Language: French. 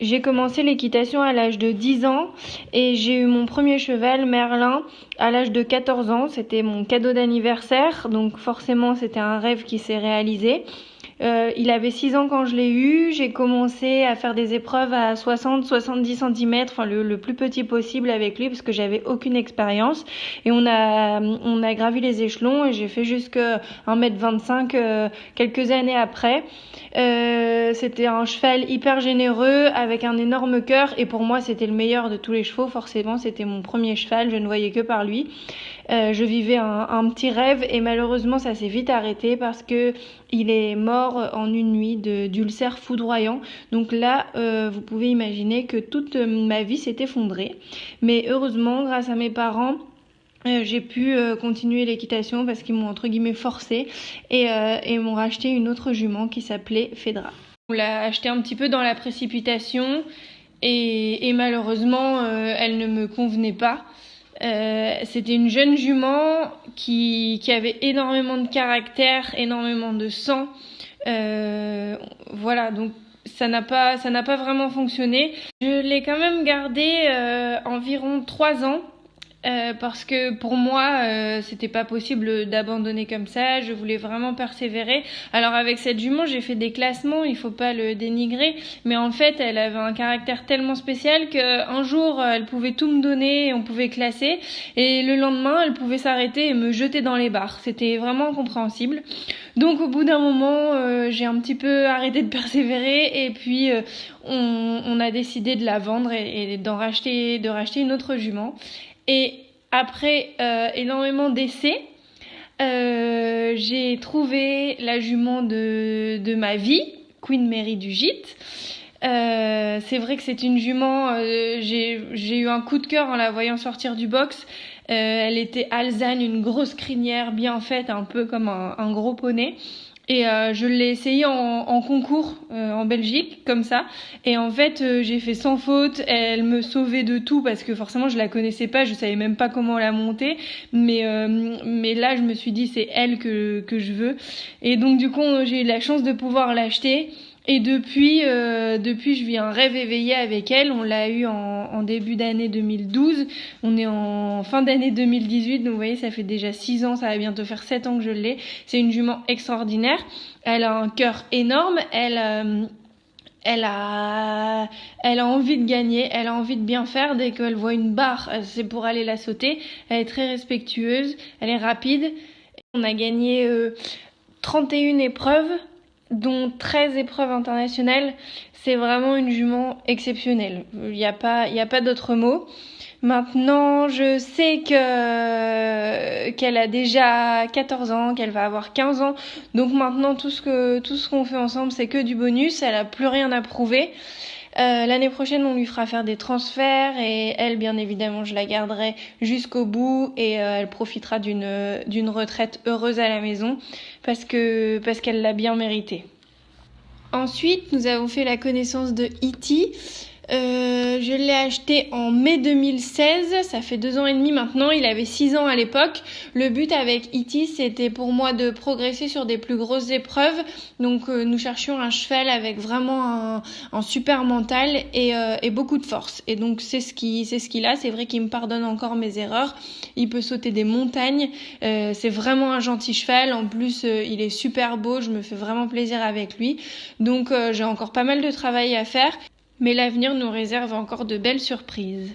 J'ai commencé l'équitation à l'âge de 10 ans et j'ai eu mon premier cheval, Merlin, à l'âge de 14 ans. C'était mon cadeau d'anniversaire, donc forcément c'était un rêve qui s'est réalisé. Il avait 6 ans quand je l'ai eu. J'ai commencé à faire des épreuves à 60-70 cm, enfin le plus petit possible avec lui parce que j'avais aucune expérience. Et on a gravi les échelons et j'ai fait jusqu'à 1,25 m quelques années après. C'était un cheval hyper généreux avec un énorme cœur et pour moi c'était le meilleur de tous les chevaux. Forcément c'était mon premier cheval, je ne voyais que par lui. Je vivais un petit rêve et malheureusement ça s'est vite arrêté parce que il est mort en une nuit d'ulcère foudroyant. Donc là, vous pouvez imaginer que toute ma vie s'est effondrée. Mais heureusement, grâce à mes parents, j'ai pu continuer l'équitation parce qu'ils m'ont entre guillemets forcé et m'ont racheté une autre jument qui s'appelait Phaedra. On l'a achetée un petit peu dans la précipitation et malheureusement elle ne me convenait pas. C'était une jeune jument qui avait énormément de caractère, énormément de sang. Voilà, donc ça n'a pas vraiment fonctionné. Je l'ai quand même gardée environ 3 ans. Parce que pour moi c'était pas possible d'abandonner comme ça, je voulais vraiment persévérer. Alors avec cette jument j'ai fait des classements, il faut pas le dénigrer, mais en fait elle avait un caractère tellement spécial qu'un jour elle pouvait tout me donner et on pouvait classer et le lendemain elle pouvait s'arrêter et me jeter dans les barres. C'était vraiment incompréhensible. Donc au bout d'un moment j'ai un petit peu arrêté de persévérer et puis on a décidé de la vendre et de racheter une autre jument. Et après énormément d'essais, j'ai trouvé la jument de ma vie, Queen Mary du Gîte. C'est vrai que c'est une jument, j'ai eu un coup de cœur en la voyant sortir du box. Elle était alezane, une grosse crinière bien faite, un peu comme un gros poney. Et je l'ai essayé en concours en Belgique, comme ça. Et en fait, j'ai fait sans faute. Elle me sauvait de tout parce que forcément, je la connaissais pas. Je savais même pas comment la monter. Mais là, je me suis dit, c'est elle que je veux. Et donc, du coup, j'ai eu la chance de pouvoir l'acheter. Et depuis, je vis un rêve éveillé avec elle. On l'a eu en début d'année 2012. On est en fin d'année 2018. Donc vous voyez, ça fait déjà 6 ans. Ça va bientôt faire 7 ans que je l'ai. C'est une jument extraordinaire. Elle a un cœur énorme. Elle a envie de gagner. Elle a envie de bien faire. Dès qu'elle voit une barre, c'est pour aller la sauter. Elle est très respectueuse. Elle est rapide. On a gagné 31 épreuves, dont 13 épreuves internationales. C'est vraiment une jument exceptionnelle. Il y a pas d'autre mot. Maintenant, je sais qu'elle a déjà 14 ans, qu'elle va avoir 15 ans. Donc maintenant, tout ce qu'on fait ensemble, c'est que du bonus. Elle a plus rien à prouver. L'année prochaine, on lui fera faire des transferts et elle, bien évidemment, je la garderai jusqu'au bout et elle profitera d'une retraite heureuse à la maison parce qu'elle l'a bien mérité. Ensuite, nous avons fait la connaissance de E.T. Je l'ai acheté en mai 2016, ça fait 2 ans et demi maintenant, il avait 6 ans à l'époque. Le but avec E.T. c'était pour moi de progresser sur des plus grosses épreuves, donc nous cherchions un cheval avec vraiment un super mental et beaucoup de force. Et donc c'est ce qu'il a, c'est vrai qu'il me pardonne encore mes erreurs, il peut sauter des montagnes, c'est vraiment un gentil cheval, en plus il est super beau, je me fais vraiment plaisir avec lui. Donc j'ai encore pas mal de travail à faire. Mais l'avenir nous réserve encore de belles surprises.